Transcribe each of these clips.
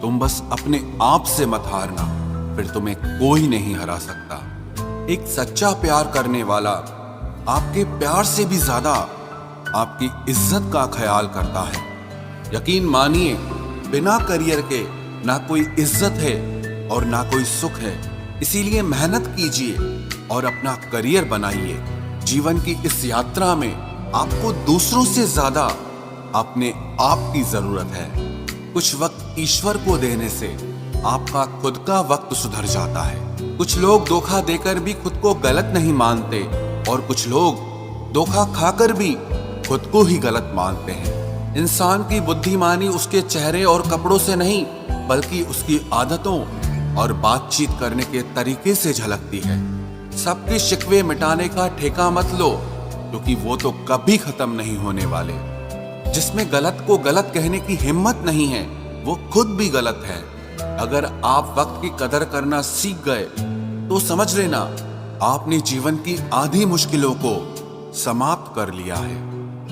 तुम बस अपने आप से मत हारना, फिर तुम्हें कोई नहीं हरा सकता। एक सच्चा प्यार करने वाला आपके प्यार से भी ज्यादा आपकी इज्जत का ख्याल करता है। यकीन मानिए, बिना करियर के ना कोई इज्जत है और ना कोई सुख है। इसीलिए मेहनत कीजिए और अपना करियर बनाइए। जीवन की इस यात्रा में आपको दूसरों से ज्यादा अपने आप की जरूरत है। कुछ वक्त ईश्वर को देने से आपका खुद का वक्त सुधर जाता है। कुछ लोग धोखा देकर भी खुद को गलत नहीं मानते और कुछ लोग धोखा खाकर भी खुद को ही गलत मानते हैं। इंसान की बुद्धिमानी उसके चेहरे और कपड़ों से नहीं, बल्कि उसकी आदतों और बातचीत करने के तरीके से झलकती है। सबके शिकवे मिटाने का ठेका मत लो, क्योंकि वो तो कभी खत्म नहीं होने वाले। जिसमें गलत को गलत कहने की हिम्मत नहीं है, वो खुद भी गलत है। अगर आप वक्त की कदर करना सीख गए तो समझ लेना आपने जीवन की आधी मुश्किलों को समाप्त कर लिया है।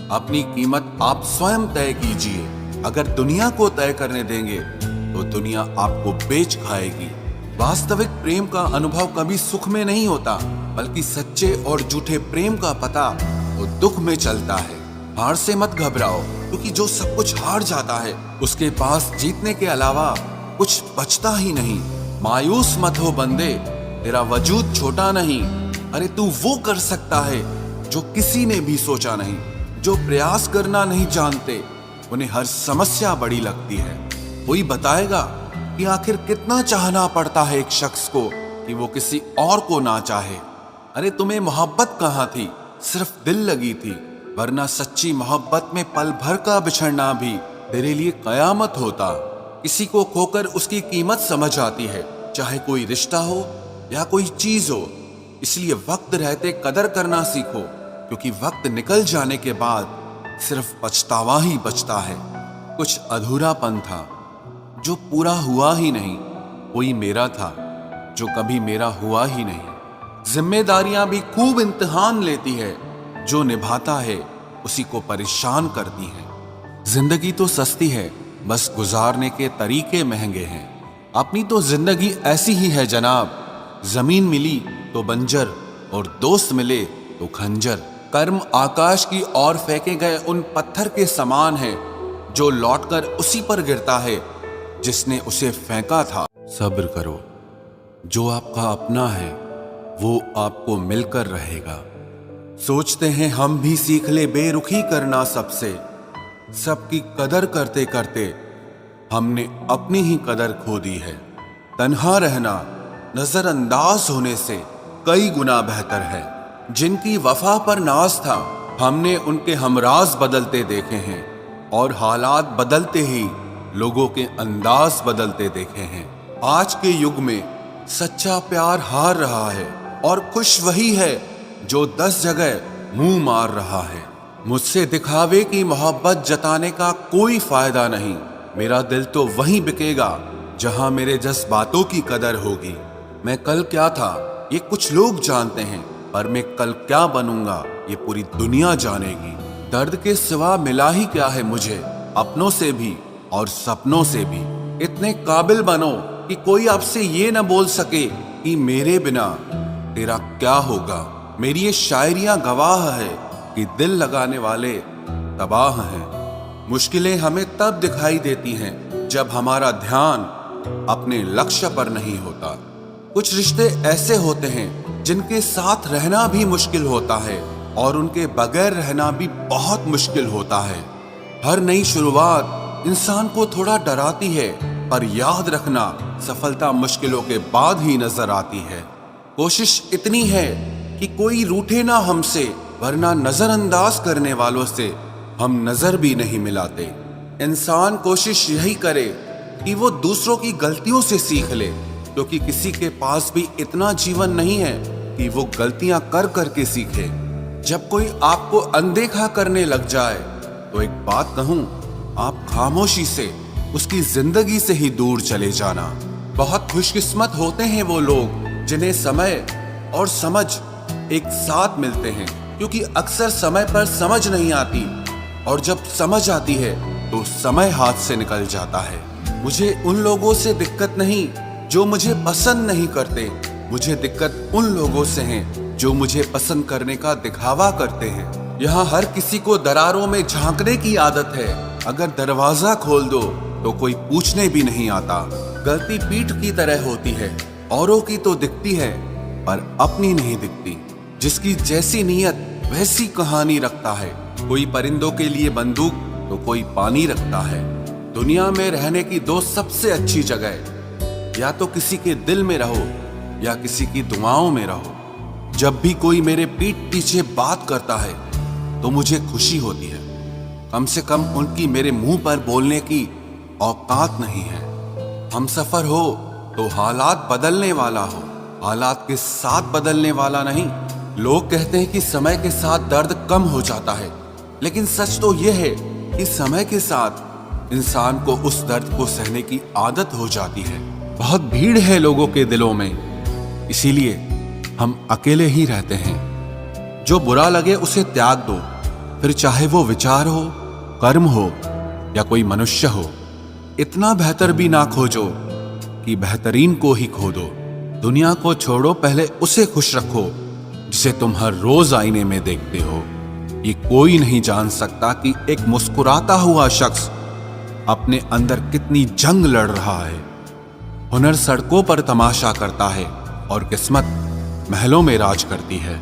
अपनी कीमत आप स्वयं तय कीजिए। अगर दुनिया को तय करने देंगे तो दुनिया आपको बेच खाएगी। वास्तविक प्रेम का अनुभव कभी सुख में नहीं होता, बल्कि सच्चे और झूठे प्रेम का पता वो दुख में चलता है। हार से मत घबराओ, क्योंकि जो सब कुछ हार जाता है उसके पास जीतने के अलावा कुछ बचता ही नहीं। मायूस मत हो बंदे, तेरा वजूद छोटा नहीं। अरे तू वो कर सकता है जो किसी ने भी सोचा नहीं। जो प्रयास करना नहीं जानते उन्हें हर समस्या बड़ी लगती है। कोई बताएगा कि आखिर कितना चाहना पड़ता है एक शख्स को कि वो किसी और को ना चाहे। अरे तुम्हें मोहब्बत कहाँ थी, सिर्फ दिल लगी थी, वरना सच्ची मोहब्बत में पल भर का बिछड़ना भी तेरे लिए कयामत होता। किसी को खोकर उसकी कीमत समझ आती है, चाहे कोई रिश्ता हो या कोई चीज हो। इसलिए वक्त रहते कदर करना सीखो, क्योंकि वक्त निकल जाने के बाद सिर्फ पछतावा ही बचता है। कुछ अधूरापन था जो पूरा हुआ ही नहीं। कोई मेरा था जो कभी मेरा हुआ ही नहीं। जिम्मेदारियां भी खूब इम्तिहान लेती है, जो निभाता है उसी को परेशान करती है। जिंदगी तो सस्ती है, बस गुजारने के तरीके महंगे हैं। अपनी तो जिंदगी ऐसी ही है जनाब, जमीन मिली तो बंजर और दोस्त मिले तो खंजर। कर्म आकाश की ओर फेंके गए उन पत्थर के समान है, जो लौटकर उसी पर गिरता है जिसने उसे फेंका था। सब्र करो, जो आपका अपना है वो आपको मिलकर रहेगा। सोचते हैं हम भी सीख ले बेरुखी करना सबसे। सबकी कदर करते करते हमने अपनी ही कदर खो दी है। तन्हा रहना नजरअंदाज होने से कई गुना बेहतर है। जिनकी वफा पर नाज था, हमने उनके हमराज बदलते देखे हैं, और हालात बदलते ही लोगों के अंदाज बदलते देखे हैं। आज के युग में सच्चा प्यार हार रहा है, और खुश वही है जो 10 जगह मुंह मार रहा है। मुझसे दिखावे की मोहब्बत जताने का कोई फायदा नहीं। मेरा दिल तो वहीं बिकेगा जहां मेरे जज्बातों की कदर होगी। मैं कल क्या था ये कुछ लोग जानते हैं, पर मैं कल क्या बनूंगा ये पूरी दुनिया जानेगी। दर्द के सिवा मिला ही क्या है मुझे, अपनों से भी और सपनों से भी। इतने काबिल बनो कि कोई आपसे ये न बोल सके कि मेरे बिना तेरा क्या होगा। मेरी ये शायरियां गवाह है कि दिल लगाने वाले तबाह हैं। मुश्किलें हमें तब दिखाई देती हैं जब हमारा ध्यान अपने लक्ष्य पर नहीं होता। कुछ रिश्ते ऐसे होते हैं जिनके साथ रहना भी मुश्किल होता है, और उनके बगैर रहना भी बहुत मुश्किल होता है। हर नई शुरुआत इंसान को थोड़ा डराती है, पर याद रखना सफलता मुश्किलों के बाद ही नजर आती है। कोशिश इतनी है कि कोई रूठे ना हमसे, वरना नजरअंदाज करने वालों से हम नजर भी नहीं मिलाते। इंसान कोशिश यही करे कि वो दूसरों की गलतियों से सीख ले, क्योंकि किसी के पास भी इतना जीवन नहीं है कि वो गलतियां कर करके सीखे। जब कोई आपको अनदेखा करने लग जाए तो एक बात कहूं, आप खामोशी से उसकी जिंदगी से ही दूर चले जाना। बहुत खुशकिस्मत होते हैं वो लोग जिन्हें समय और समझ एक साथ मिलते हैं, क्योंकि अक्सर समय पर समझ नहीं आती, और जब समझ आती है तो समय हाथ से निकल जाता है। मुझे उन लोगों से दिक्कत नहीं जो मुझे पसंद नहीं करते, मुझे दिक्कत उन लोगों से है जो मुझे पसंद करने का दिखावा करते हैं। यहाँ हर किसी को दरारों में झांकने की आदत है। अगर दरवाजा खोल दो तो कोई पूछने भी नहीं आता। गलती पीठ की तरह होती है, औरों की तो दिखती है पर अपनी नहीं दिखती। जिसकी जैसी नीयत वैसी कहानी रखता है। कोई परिंदों के लिए बंदूक तो कोई पानी रखता है। दुनिया में रहने की दो सबसे अच्छी जगह, या तो किसी के दिल में रहो या किसी की दुआओं में रहो। जब भी कोई मेरे पीठ पीछे बात करता है तो मुझे खुशी होती है। कम से कम उनकी मेरे मुंह पर बोलने की औकात नहीं है। हमसफर हो तो हालात बदलने वाला हो, हालात के साथ बदलने वाला नहीं। लोग कहते हैं कि समय के साथ दर्द कम हो जाता है, लेकिन सच तो यह है कि समय के साथ इंसान को उस दर्द को सहने की आदत हो जाती है। बहुत भीड़ है लोगों के दिलों में, इसीलिए हम अकेले ही रहते हैं। जो बुरा लगे उसे त्याग दो, फिर चाहे वो विचार हो, कर्म हो या कोई मनुष्य हो। इतना बेहतर भी ना खोजो कि बेहतरीन को ही खो दो। दुनिया को छोड़ो, पहले उसे खुश रखो जिसे तुम हर रोज आईने में देखते हो। ये कोई नहीं जान सकता कि एक मुस्कुराता हुआ शख्स अपने अंदर कितनी जंग लड़ रहा है। हुनर सड़कों पर तमाशा करता है और किस्मत महलों में राज करती है।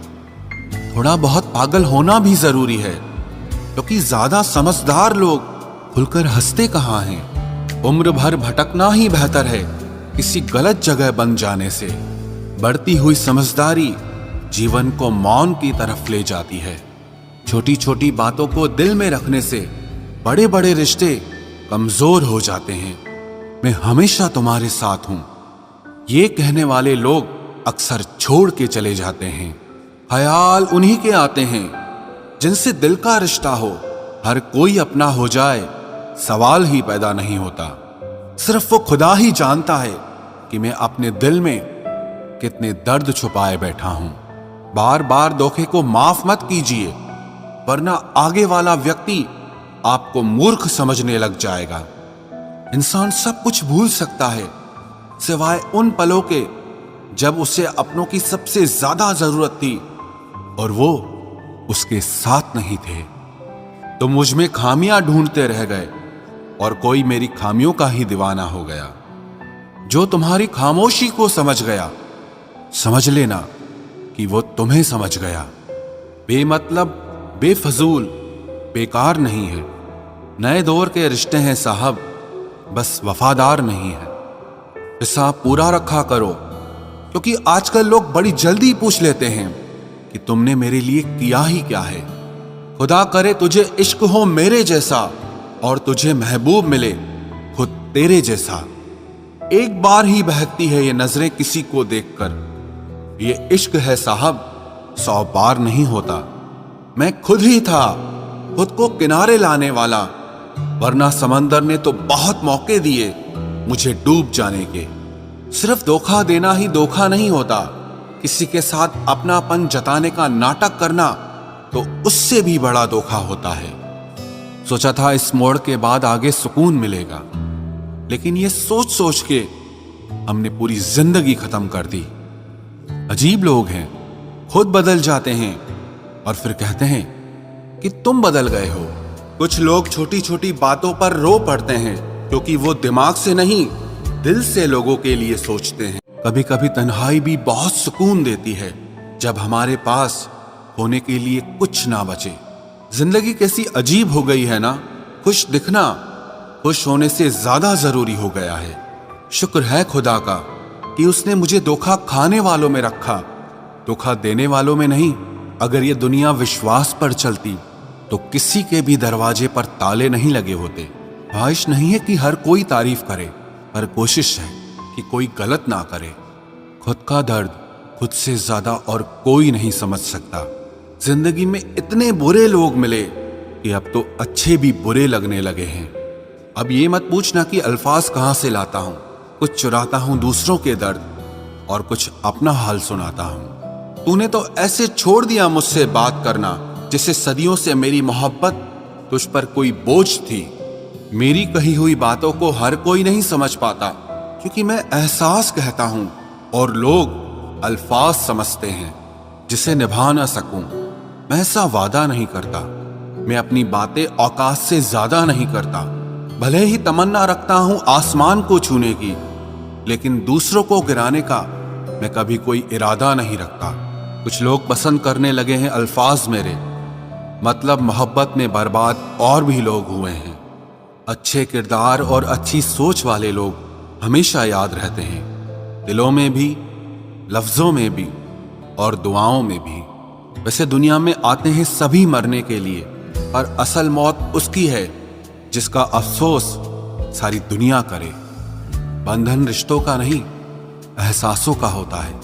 थोड़ा बहुत पागल होना भी जरूरी है, क्योंकि ज्यादा समझदार लोग खुलकर हंसते कहाँ हैं। उम्र भर भटकना ही बेहतर है किसी गलत जगह बन जाने से। बढ़ती हुई समझदारी जीवन को मौन की तरफ ले जाती है। छोटी छोटी बातों को दिल में रखने से बड़े बड़े रिश्ते कमजोर हो जाते हैं। मैं हमेशा तुम्हारे साथ हूं, ये कहने वाले लोग अक्सर छोड़ के चले जाते हैं। ख्याल उन्हीं के आते हैं जिनसे दिल का रिश्ता हो। हर कोई अपना हो जाए सवाल ही पैदा नहीं होता। सिर्फ वो खुदा ही जानता है कि मैं अपने दिल में कितने दर्द छुपाए बैठा हूं। बार बार धोखे को माफ मत कीजिए, वरना आगे वाला व्यक्ति आपको मूर्ख समझने लग जाएगा। इंसान सब कुछ भूल सकता है सिवाय उन पलों के जब उसे अपनों की सबसे ज्यादा जरूरत थी और वो उसके साथ नहीं थे। तो मुझ में खामियां ढूंढते रह गए और कोई मेरी खामियों का ही दीवाना हो गया। जो तुम्हारी खामोशी को समझ गया, समझ लेना कि वो तुम्हें समझ गया। बेमतलब, बेफजूल, बेकार नहीं है। नए दौर के रिश्ते हैं साहब, बस वफादार नहीं है। हिसाब पूरा रखा करो, क्योंकि आजकल लोग बड़ी जल्दी पूछ लेते हैं कि तुमने मेरे लिए किया ही क्या है। खुदा करे तुझे इश्क हो मेरे जैसा और तुझे महबूब मिले खुद तेरे जैसा। एक बार ही बहकती है ये नजरें किसी को देखकर। ये इश्क है साहब, 100 बार नहीं होता। मैं खुद ही था खुद को किनारे लाने वाला, वरना समंदर ने तो बहुत मौके दिए मुझे डूब जाने के। सिर्फ धोखा देना ही धोखा नहीं होता, किसी के साथ अपनापन जताने का नाटक करना तो उससे भी बड़ा धोखा होता है। सोचा था इस मोड़ के बाद आगे सुकून मिलेगा, लेकिन ये सोच सोच के हमने पूरी जिंदगी खत्म कर दी। अजीब लोग हैं, खुद बदल जाते हैं और फिर कहते हैं कि तुम बदल गए हो। कुछ लोग छोटी छोटी बातों पर रो पड़ते हैं, क्योंकि वो दिमाग से नहीं दिल से लोगों के लिए सोचते हैं। कभी कभी तन्हाई भी बहुत सुकून देती है, जब हमारे पास होने के लिए कुछ ना बचे। जिंदगी कैसी अजीब हो गई है ना। खुश दिखना खुश होने से ज्यादा जरूरी हो गया है। शुक्र है खुदा का कि उसने मुझे धोखा खाने वालों में रखा, धोखा देने वालों में नहीं। अगर ये दुनिया विश्वास पर चलती तो किसी के भी दरवाजे पर ताले नहीं लगे होते। ख्वाहिश नहीं है कि हर कोई तारीफ करे, पर कोशिश है कि कोई गलत ना करे। खुद का दर्द खुद से ज्यादा और कोई नहीं समझ सकता। जिंदगी में इतने बुरे लोग मिले कि अब तो अच्छे भी बुरे लगने लगे हैं। अब ये मत पूछना कि अल्फाज कहां से लाता हूं। कुछ चुराता हूं दूसरों के दर्द और कुछ अपना हाल सुनाता हूं। तूने तो ऐसे छोड़ दिया मुझसे बात करना, जिससे सदियों से मेरी मोहब्बत तुझ पर कोई बोझ थी। मेरी कही हुई बातों को हर कोई नहीं समझ पाता, क्योंकि मैं एहसास कहता हूं और लोग अल्फाज समझते हैं जिसे निभा ना सकूं। मैं ऐसा वादा नहीं करता, मैं अपनी बातें औकात से ज्यादा नहीं करता। भले ही तमन्ना रखता हूं आसमान को छूने की, लेकिन दूसरों को गिराने का मैं कभी कोई इरादा नहीं रखता। कुछ लोग पसंद करने लगे हैं अल्फाज मेरे, मतलब मोहब्बत में बर्बाद और भी लोग हुए हैं। अच्छे किरदार और अच्छी सोच वाले लोग हमेशा याद रहते हैं, दिलों में भी, लफ्जों में भी और दुआओं में भी। वैसे दुनिया में आते हैं सभी मरने के लिए, पर असल मौत उसकी है जिसका अफसोस सारी दुनिया करे। बंधन रिश्तों का नहीं, एहसासों का होता है।